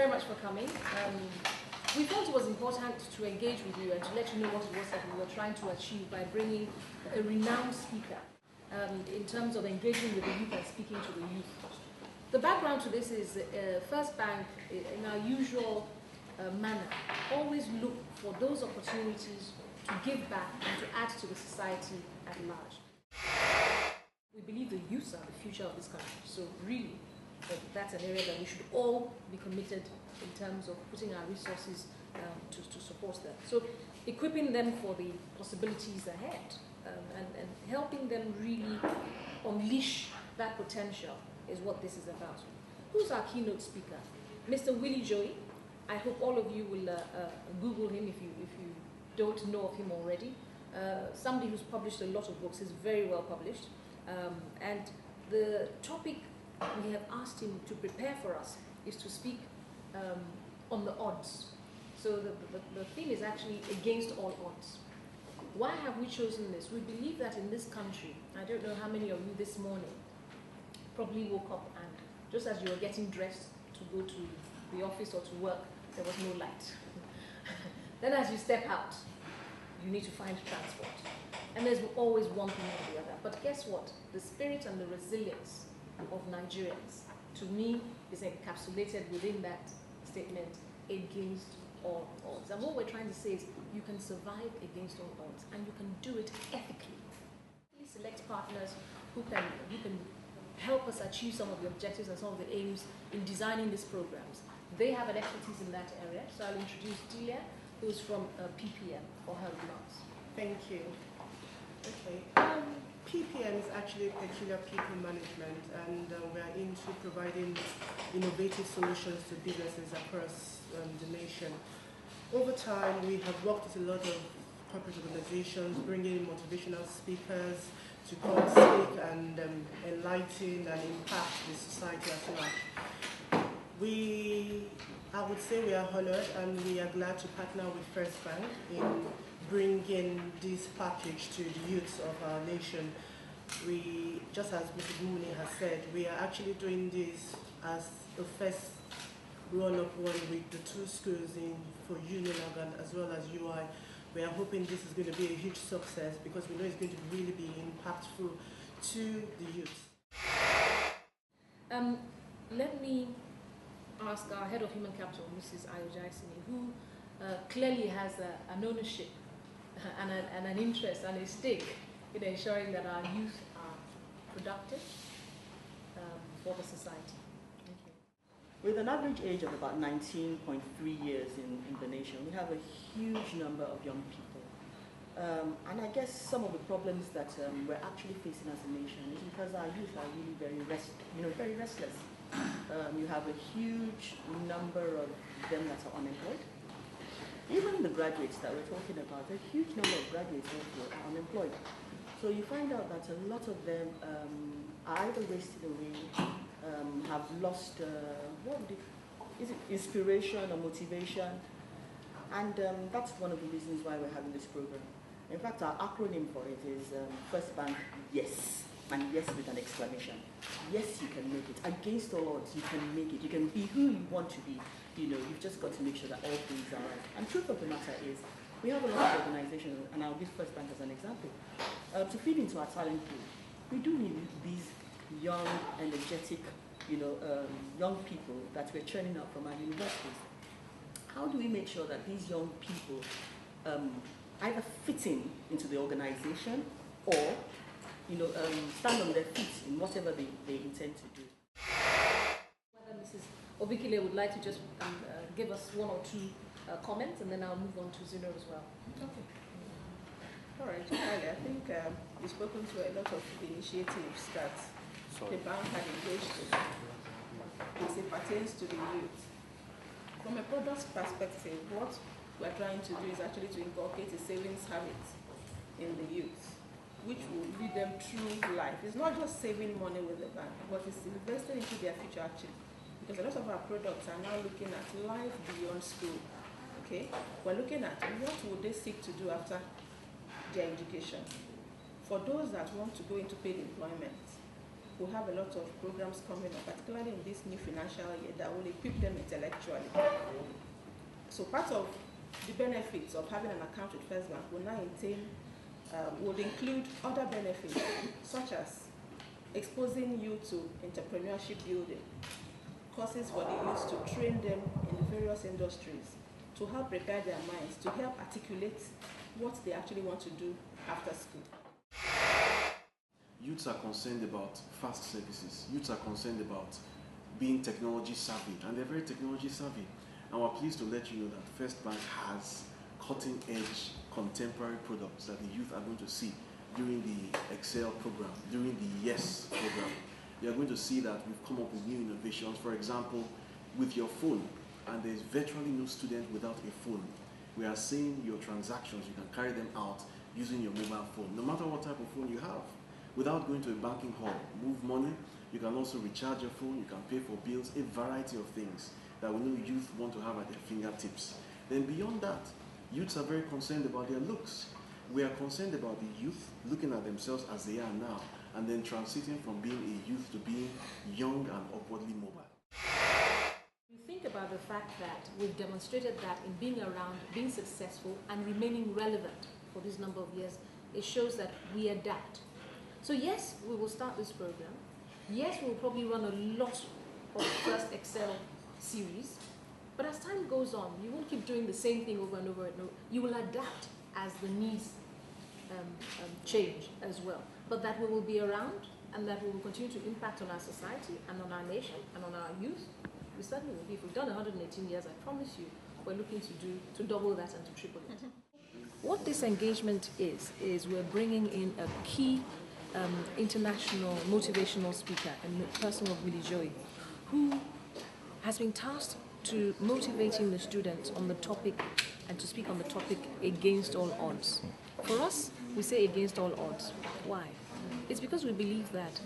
very much for coming. We thought it was important to engage with you and to let you know what it was that we were trying to achieve by bringing a renowned speaker in terms of engaging with the youth and speaking to the youth. The background to this is First Bank, in our usual manner, always look for those opportunities to give back and to add to the society at large. We believe the youth are the future of this country, so really that's an area that we should all be committed in terms of putting our resources to support them. So equipping them for the possibilities ahead and helping them really unleash that potential is what this is about. Who's our keynote speaker? Mr. Willie Joey. I hope all of you will Google him if you don't know of him already. Somebody who's published a lot of books, is very well published. And the topic we have asked him to prepare for us is to speak on the odds. So the theme is actually against all odds. Why have we chosen this? We believe that in this country, I don't know how many of you this morning probably woke up and just as you were getting dressed to go to the office or to work, there was no light. Then as you step out, you need to find transport. And there's always one thing or the other. But guess what? The spirit and the resilience of Nigerians, to me, is encapsulated within that statement, against all odds. And what we're trying to say is you can survive against all odds and you can do it ethically. We select partners who can help us achieve some of the objectives and some of the aims in designing these programs. They have an expertise in that area, so I'll introduce Delia, who's from PPM, for her remarks. Thank you. Okay. PPM is actually peculiar people management, and we are into providing innovative solutions to businesses across the nation. Over time, we have worked with a lot of corporate organizations, bringing in motivational speakers to come speak and enlighten and impact the society at large. I would say we are honored and we are glad to partner with First Bank in bringing this package to the youths of our nation. We, just as Mrs. Mooney has said, we are actually doing this as the first roll-up one with the two schools for Unilag as well as UI. We are hoping this is going to be a huge success because we know it's going to really be impactful to the youth. Let me ask our head of human capital, Mrs. Ayojaisini, who clearly has an ownership and an interest and a stake in ensuring that our youth are productive for the society. Thank you. With an average age of about 19.3 years in the nation, we have a huge number of young people. And I guess some of the problems that we're actually facing as a nation is because our youth are really very restless. You have a huge number of them that are unemployed. Even the graduates that we're talking about, a huge number of graduates also are unemployed. So you find out that a lot of them are either wasted away, have lost inspiration or motivation, and that's one of the reasons why we're having this program. In fact, our acronym for it is First Bank Yes, and yes with an exclamation. Yes, you can make it. Against all odds, you can make it. You can be who you want to be. You've just got to make sure that all things are right. And truth of the matter is, we have a lot of organizations, and I'll give First Bank as an example. To feed into our talent pool, we do need these young, energetic, young people that we're churning out from our universities. How do we make sure that these young people either fit into the organization or stand on their feet in whatever they intend to do? Whether Mrs. Obikile would like to just give us one or two comments, and then I'll move on to Zeno as well. Okay. All right, I think we've spoken to a lot of initiatives that the bank had engaged in as it pertains to the youth. From a product's perspective, what we're trying to do is actually to inculcate a savings habit in the youth, which will lead them through life. It's not just saving money with the bank, but it's investing into their future actually. Because a lot of our products are now looking at life beyond school. Okay? We're looking at what would they seek to do after their education. For those that want to go into paid employment, we have a lot of programs coming up, particularly in this new financial year, that will equip them intellectually. So part of the benefits of having an account with First Bank will now would include other benefits, such as exposing you to entrepreneurship building, courses for the youth to train them in the various industries, to help prepare their minds, to help articulate what they actually want to do after school. Youths are concerned about fast services. Youths are concerned about being technology savvy, and they're very technology savvy. And we're pleased to let you know that First Bank has cutting-edge contemporary products that the youth are going to see during the Excel program, during the YES program. You're going to see that we've come up with new innovations. For example, with your phone, and there's virtually no student without a phone. We are saying your transactions, you can carry them out using your mobile phone, no matter what type of phone you have, without going to a banking hall. Move money, you can also recharge your phone, you can pay for bills, a variety of things that we know youth want to have at their fingertips. Then beyond that, youths are very concerned about their looks. We are concerned about the youth looking at themselves as they are now, and then transiting from being a youth to being young and upwardly mobile. You think about the fact that we've demonstrated that in being around, being successful, and remaining relevant for this number of years, it shows that we adapt. So yes, we will start this program. Yes, we'll probably run a lot of first Excel series, but as time goes on, you won't keep doing the same thing over and over and over. You will adapt as the needs change as well. But that we will be around, and that we will continue to impact on our society and on our nation and on our youth. We certainly will be. If we've done 118 years, I promise you, we're looking to double that and to triple it. What this engagement is we're bringing in a key international motivational speaker in the person of Millie Joy, who has been tasked to motivating the students on the topic and to speak on the topic against all odds. For us, we say against all odds. Why? It's because we believe that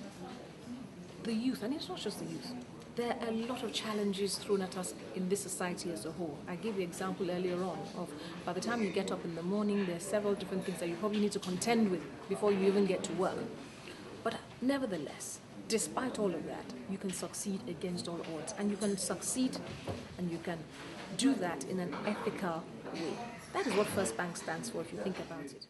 the youth, and it's not just the youth, there are a lot of challenges thrown at us in this society as a whole. I gave you an example earlier on of by the time you get up in the morning, there are several different things that you probably need to contend with before you even get to work. But nevertheless, despite all of that, you can succeed against all odds, and you can succeed and you can do that in an ethical way. That is what First Bank stands for, if you think about it.